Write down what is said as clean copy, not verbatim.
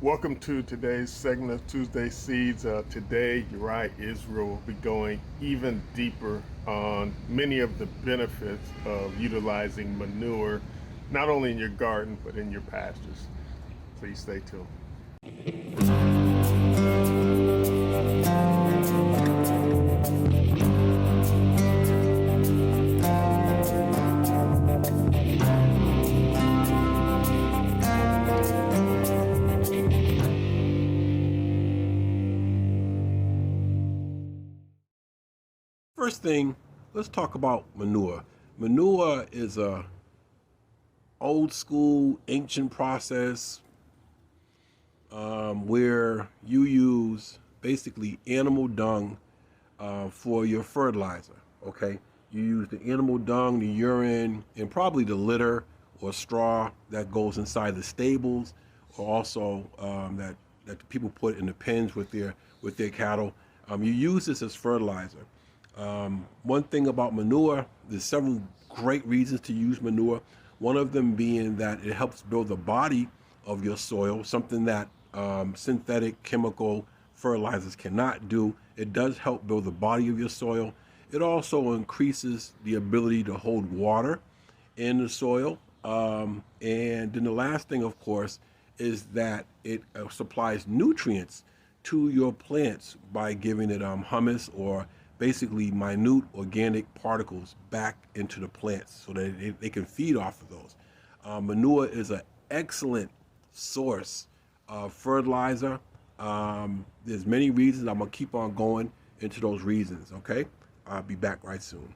Welcome to today's segment of Tuesday Seeds. Today, Uriah Israel will be going even deeper on many of the benefits of utilizing manure, not only in your garden, but in your pastures. Please stay tuned. First thing, let's talk about manure. Manure is a old school, ancient process where you use basically animal dung for your fertilizer. Okay, you use the animal dung, the urine, and probably the litter or straw that goes inside the stables, or also that the people put in the pens with their cattle. You use this as fertilizer. One thing about manure, there's several great reasons to use manure. One of them being that it helps build the body of your soil, something that synthetic chemical fertilizers cannot do. It does help build the body of your soil. It also increases the ability to hold water in the soil. And then the last thing, of course, is that it supplies nutrients to your plants by giving it humus, or basically minute organic particles, back into the plants so that they can feed off of those. Manure is an excellent source of fertilizer. There's many reasons. I'm going to keep on going into those reasons, okay? I'll be back right soon.